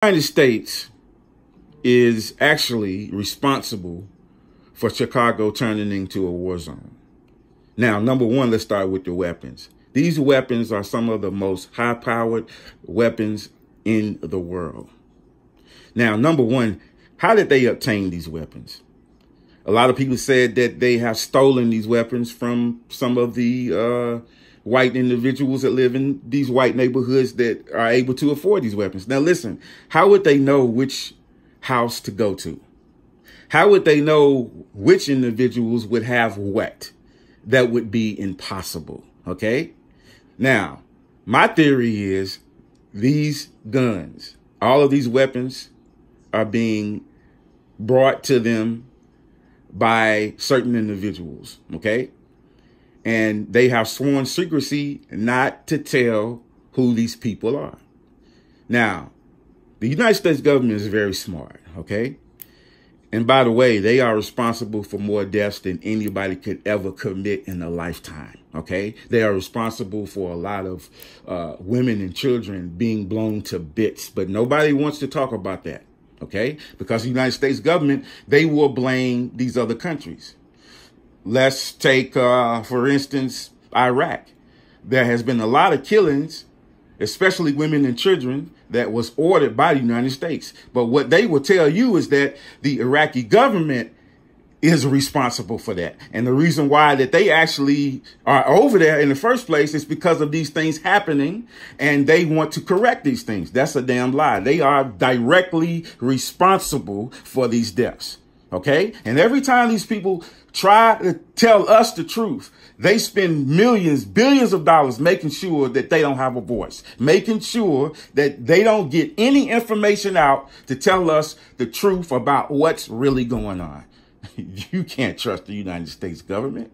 United States is actually responsible for Chicago turning into a war zone. Now, number one, let's start with the weapons. These weapons are some of the most high-powered weapons in the world. Now, number one, how did they obtain these weapons? A lot of people said that they have stolen these weapons from some of the white individuals that live in these white neighborhoods that are able to afford these weapons. Now, listen, how would they know which house to go to? How would they know which individuals would have what? That would be impossible. Okay. Now, my theory is these guns, all of these weapons are being brought to them by certain individuals. Okay. And they have sworn secrecy not to tell who these people are. Now, the United States government is very smart, okay? And by the way, they are responsible for more deaths than anybody could ever commit in a lifetime, okay? They are responsible for a lot of women and children being blown to bits, but nobody wants to talk about that, okay? Because the United States government, they will blame these other countries. Let's take, for instance, Iraq. There has been a lot of killings, especially women and children, that was ordered by the United States. But what they will tell you is that the Iraqi government is responsible for that. And the reason why that they actually are over there in the first place is because of these things happening, and they want to correct these things. That's a damn lie. They are directly responsible for these deaths. Okay. And every time these people try to tell us the truth, they spend millions, billions of dollars making sure that they don't have a voice, making sure that they don't get any information out to tell us the truth about what's really going on. You can't trust the United States government.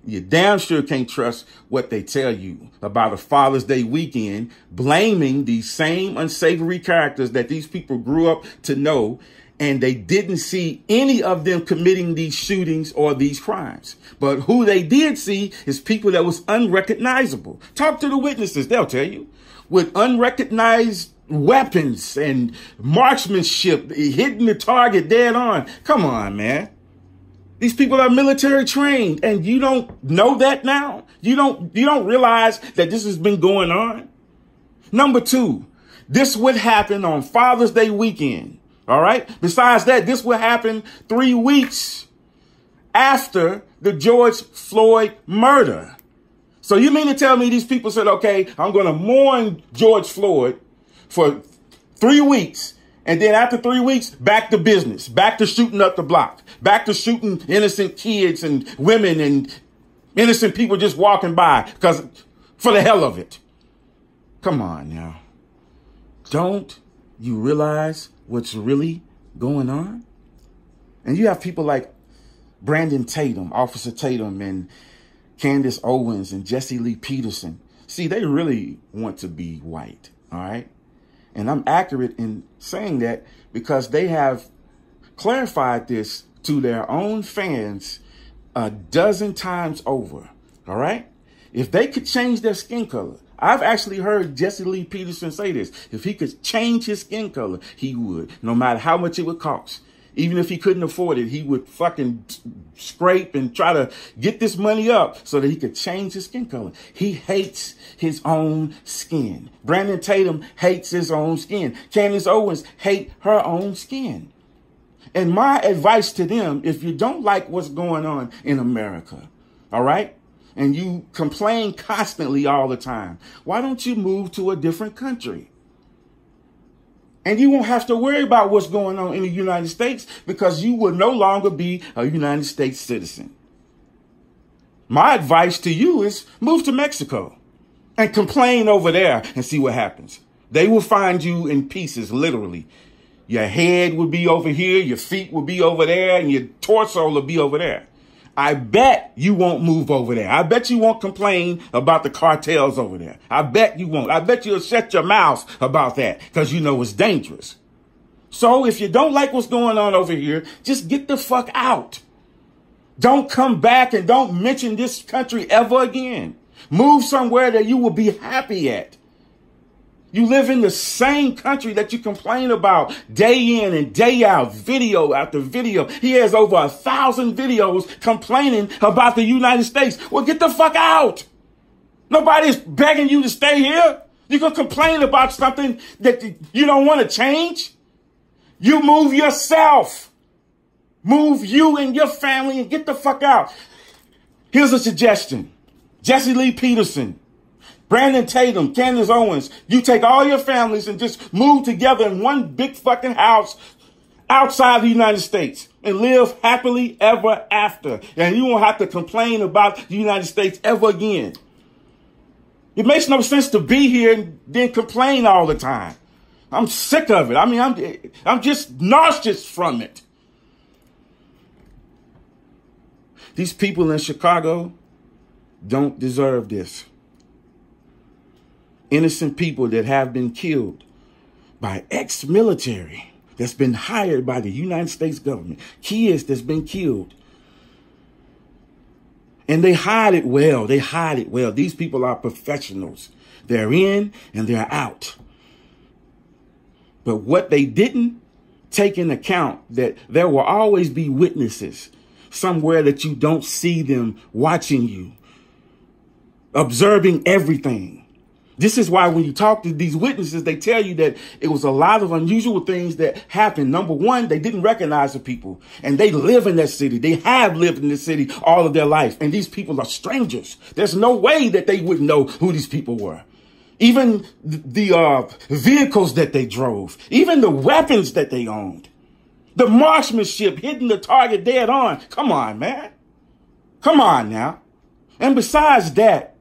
You damn sure can't trust what they tell you about a Father's Day weekend, blaming these same unsavory characters that these people grew up to know. And they didn't see any of them committing these shootings or these crimes. But who they did see is people that was unrecognizable. Talk to the witnesses. They'll tell you. With unrecognized weapons and marksmanship, hitting the target dead on. Come on, man. These people are military trained, and you don't know that now? You don't realize that this has been going on? Number two, this would happen on Father's Day weekend. All right. Besides that, this will happen 3 weeks after the George Floyd murder. So you mean to tell me these people said, OK, I'm going to mourn George Floyd for 3 weeks. And then after 3 weeks, back to business, back to shooting up the block, back to shooting innocent kids and women and innocent people just walking by because for the hell of it. Come on now. Don't you realize what's really going on? And you have people like Brandon Tatum, Officer Tatum, and Candace Owens and Jesse Lee Peterson. See, they really want to be white. All right. And I'm accurate in saying that because they have clarified this to their own fans a dozen times over. All right. If they could change their skin color, I've actually heard Jesse Lee Peterson say this. If he could change his skin color, he would, no matter how much it would cost. Even if he couldn't afford it, he would fucking scrape and try to get this money up so that he could change his skin color. He hates his own skin. Brandon Tatum hates his own skin. Candace Owens hates her own skin. And my advice to them, if you don't like what's going on in America, all right, and you complain constantly all the time, why don't you move to a different country? And you won't have to worry about what's going on in the United States because you will no longer be a United States citizen. My advice to you is move to Mexico and complain over there and see what happens. They will find you in pieces, literally. Your head will be over here, your feet will be over there, and your torso will be over there. I bet you won't move over there. I bet you won't complain about the cartels over there. I bet you won't. I bet you'll shut your mouth about that because you know it's dangerous. So if you don't like what's going on over here, just get the fuck out. Don't come back and don't mention this country ever again. Move somewhere that you will be happy at. You live in the same country that you complain about day in and day out, video after video. He has over 1,000 videos complaining about the United States. Well, get the fuck out. Nobody's begging you to stay here. You can complain about something that you don't want to change. You move yourself. Move you and your family and get the fuck out. Here's a suggestion. Jesse Lee Peterson, Brandon Tatum, Candace Owens, you take all your families and just move together in one big fucking house outside the United States and live happily ever after. And you won't have to complain about the United States ever again. It makes no sense to be here and then complain all the time. I'm sick of it. I mean, I'm just nauseous from it. These people in Chicago don't deserve this. Innocent people that have been killed by ex-military that's been hired by the United States government. Kids that's been killed. And they hide it well. They hide it well. These people are professionals. They're in and they're out. But what they didn't take into account, that there will always be witnesses somewhere that you don't see them watching you, observing everything. This is why when you talk to these witnesses, they tell you that it was a lot of unusual things that happened. Number one, they didn't recognize the people, and they live in that city. They have lived in this city all of their life. And these people are strangers. There's no way that they wouldn't know who these people were. Even the vehicles that they drove, even the weapons that they owned, the marksmanship, hitting the target dead on. Come on, man. Come on now. And besides that,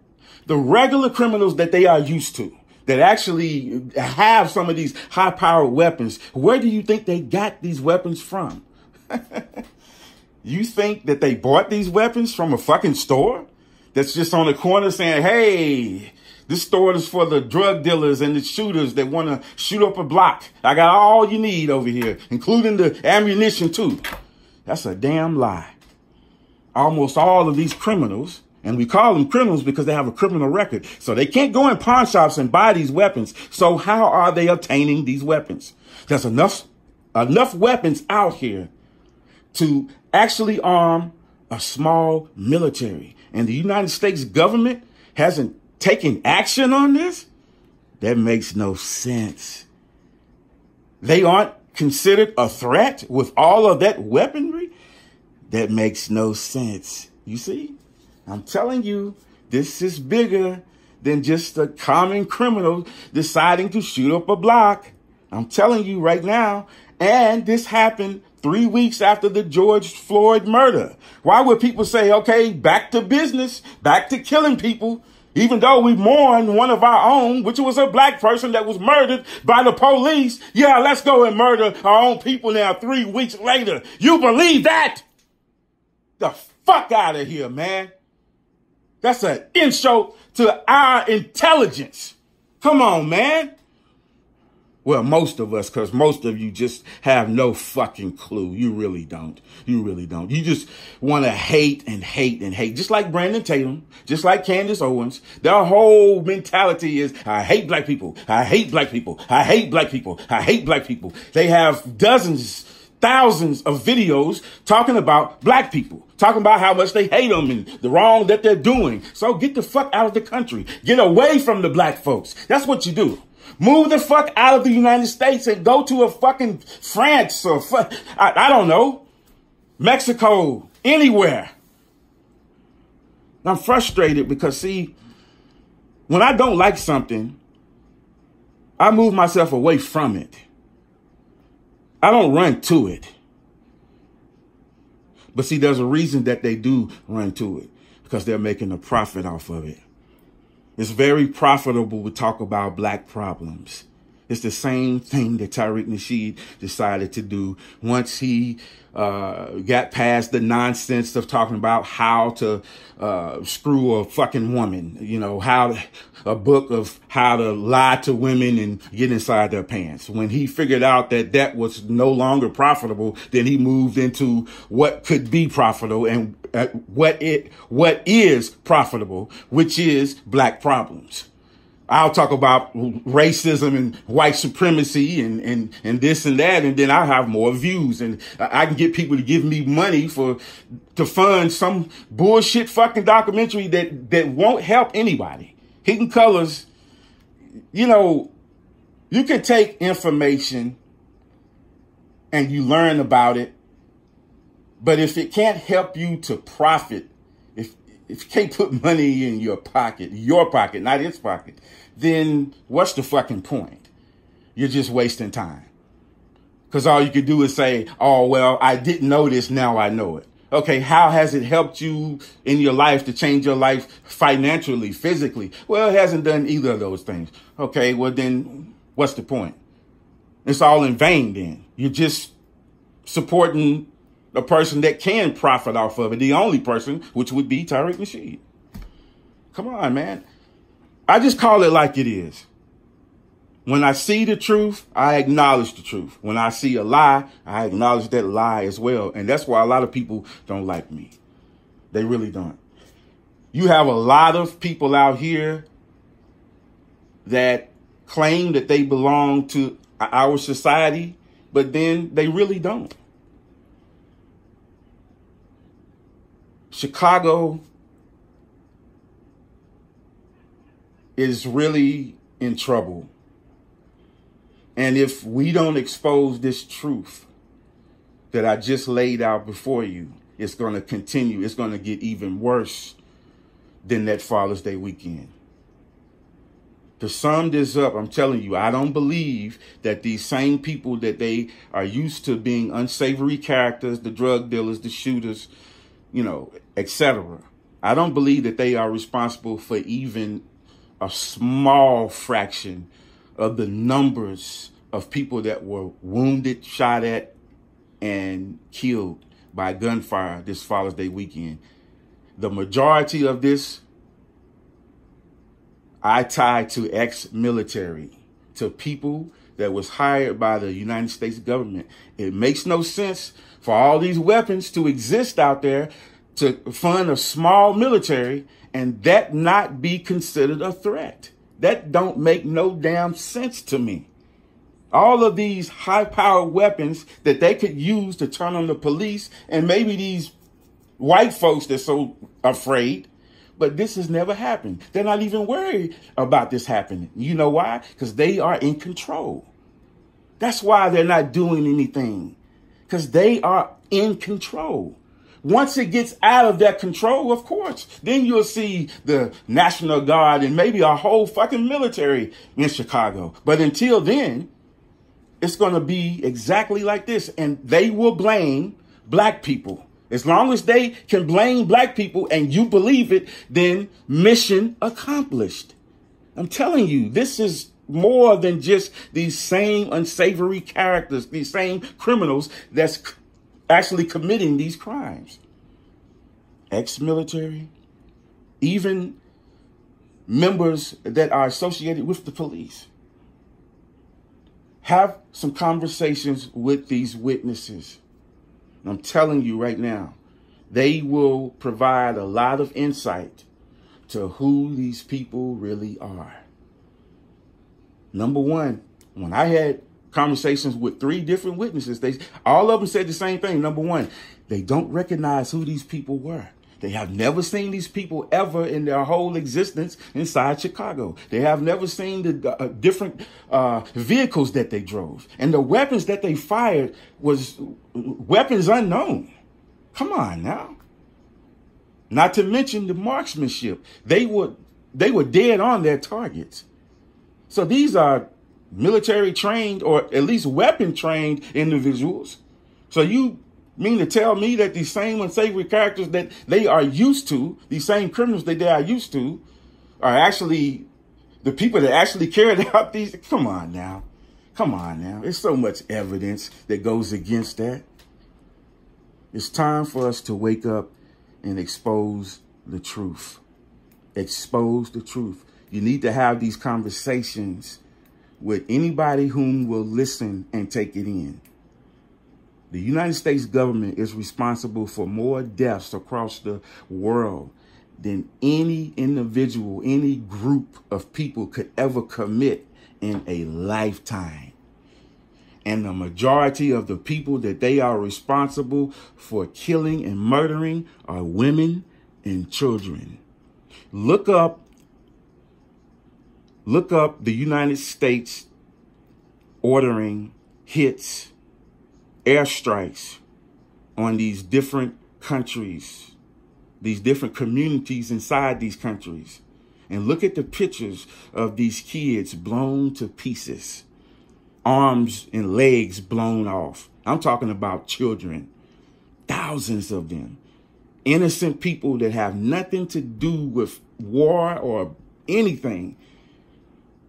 the regular criminals that they are used to, that actually have some of these high-powered weapons, where do you think they got these weapons from? You think that they bought these weapons from a fucking store that's just on the corner saying, hey, this store is for the drug dealers and the shooters that want to shoot up a block. I got all you need over here, including the ammunition too. That's a damn lie. Almost all of these criminals, and we call them criminals because they have a criminal record, so they can't go in pawn shops and buy these weapons. So how are they obtaining these weapons? There's enough weapons out here to actually arm a small military. And the United States government hasn't taken action on this? That makes no sense. They aren't considered a threat with all of that weaponry? That makes no sense. You see? I'm telling you, this is bigger than just a common criminal deciding to shoot up a block. I'm telling you right now. And this happened 3 weeks after the George Floyd murder. Why would people say, okay, back to business, back to killing people, even though we mourn one of our own, which was a black person that was murdered by the police? Yeah, let's go and murder our own people now 3 weeks later. You believe that? The fuck out of here, man. That's an insult to our intelligence. Come on, man. Well, most of us, because most of you just have no fucking clue. You really don't. You really don't. You just want to hate and hate and hate. Just like Brandon Tatum, just like Candace Owens. Their whole mentality is, I hate black people. I hate black people. I hate black people. I hate black people. They have dozens, thousands of videos talking about black people, talking about how much they hate them and the wrong that they're doing. So get the fuck out of the country. Get away from the black folks. That's what you do. Move the fuck out of the United States and go to a fucking France or I don't know, Mexico, anywhere. I'm frustrated because, see, when I don't like something, I move myself away from it. I don't run to it. But see, there's a reason that they do run to it, because they're making a profit off of it. It's very profitable to talk about black problems. It's the same thing that Tariq Nasheed decided to do once he got past the nonsense of talking about how to screw a fucking woman, you know, a book of how to lie to women and get inside their pants. When he figured out that that was no longer profitable, then he moved into what could be profitable and what is profitable, which is black problems. I'll talk about racism and white supremacy and this and that, and then I have more views, and I can get people to give me money to fund some bullshit fucking documentary that won't help anybody. Hidden Colors, you know, you can take information and you learn about it, but if it can't help you to profit, if you can't put money in your pocket, not his pocket, then what's the fucking point? You're just wasting time. Because all you can do is say, oh, well, I didn't know this, now I know it. Okay, how has it helped you in your life to change your life financially, physically? Well, it hasn't done either of those things. Okay, well then, what's the point? It's all in vain then. You're just supporting a person that can profit off of it, the only person, which would be Tariq Nasheed. Come on, man. I just call it like it is. When I see the truth, I acknowledge the truth. When I see a lie, I acknowledge that lie as well. And that's why a lot of people don't like me. They really don't. You have a lot of people out here that claim that they belong to our society, but then they really don't. Chicago is really in trouble. And if we don't expose this truth that I just laid out before you, it's going to continue. It's going to get even worse than that Father's Day weekend. To sum this up, I'm telling you, I don't believe that these same people that they are used to being unsavory characters, the drug dealers, the shooters, you know, etc. I don't believe that they are responsible for even a small fraction of the numbers of people that were wounded, shot at, and killed by gunfire this Father's Day weekend. The majority of this, I tie to ex-military, to people that was hired by the United States government. It makes no sense for all these weapons to exist out there to fund a small military and that not be considered a threat. That don't make no damn sense to me. All of these high-powered weapons that they could use to turn on the police and maybe these white folks that's so afraid, but this has never happened. They're not even worried about this happening. You know why? Because they are in control. That's why they're not doing anything, because they are in control. Once it gets out of that control, of course, then you'll see the National Guard and maybe a whole fucking military in Chicago. But until then, it's going to be exactly like this. And they will blame black people. As long as they can blame black people and you believe it, then mission accomplished. I'm telling you, this is more than just these same unsavory characters, these same criminals that's actually committing these crimes. Ex-military, even members that are associated with the police. Have some conversations with these witnesses. I'm telling you right now, they will provide a lot of insight to who these people really are. Number one, when I had conversations with 3 different witnesses, all of them said the same thing. Number one, they don't recognize who these people were. They have never seen these people ever in their whole existence inside Chicago. They have never seen the different vehicles that they drove. And the weapons that they fired was weapons unknown. Come on now. Not to mention the marksmanship. They were dead on their targets. So these are military trained, or at least weapon trained individuals. So you mean to tell me that these same unsavory characters that they are used to, these same criminals that they are used to, are actually the people that actually carried out these? Come on now. Come on now. There's so much evidence that goes against that. It's time for us to wake up and expose the truth. Expose the truth. You need to have these conversations with anybody whom will listen and take it in. The United States government is responsible for more deaths across the world than any individual, any group of people could ever commit in a lifetime. And the majority of the people that they are responsible for killing and murdering are women and children. Look up the United States ordering hits, airstrikes on these different countries, these different communities inside these countries. And look at the pictures of these kids blown to pieces, arms and legs blown off. I'm talking about children, thousands of them, innocent people that have nothing to do with war or anything,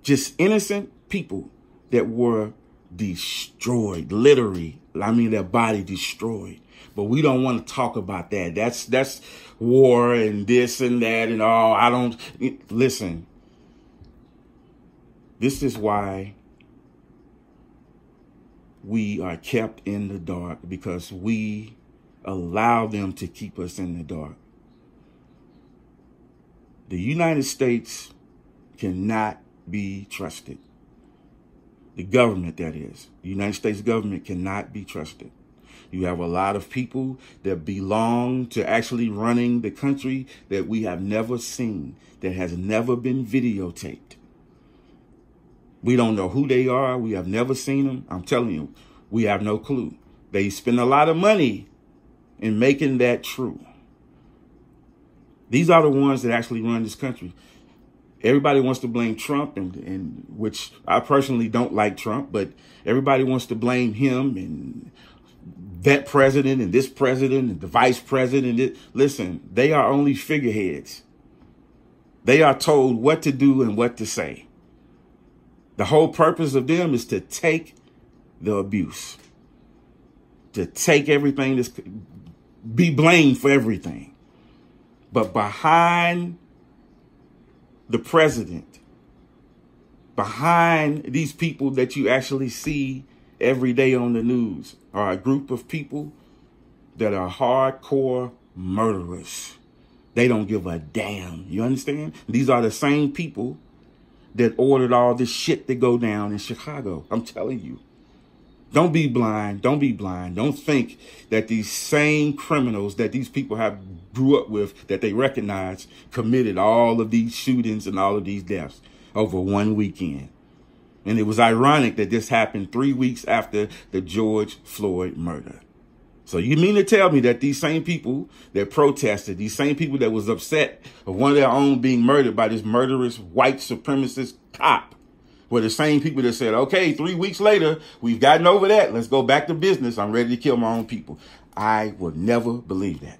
just innocent people that were destroyed, literally. I mean, their body destroyed. But we don't want to talk about that. That's war and this and that and all. I don't listen. This is why we are kept in the dark, because we allow them to keep us in the dark. The United States cannot be trusted. The government, that is. The United States government cannot be trusted. You have a lot of people that belong to actually running the country that we have never seen, that has never been videotaped. We don't know who they are. We have never seen them. I'm telling you, we have no clue. They spend a lot of money in making that true. These are the ones that actually run this country. Everybody wants to blame Trump, and which I personally don't like Trump, but everybody wants to blame him and that president and this president and the vice president. Listen, they are only figureheads. They are told what to do and what to say. The whole purpose of them is to take the abuse, to take everything, be blamed for everything. But behind the president, behind these people that you actually see every day on the news, are a group of people that are hardcore murderers. They don't give a damn. You understand? These are the same people that ordered all this shit to go down in Chicago. I'm telling you. Don't be blind. Don't be blind. Don't think that these same criminals that these people have grew up with, that they recognize, committed all of these shootings and all of these deaths over one weekend. And it was ironic that this happened 3 weeks after the George Floyd murder. So you mean to tell me that these same people that protested, these same people that was upset of one of their own being murdered by this murderous white supremacist cop, were the same people that said, okay, 3 weeks later, we've gotten over that. Let's go back to business. I'm ready to kill my own people. I would never believe that.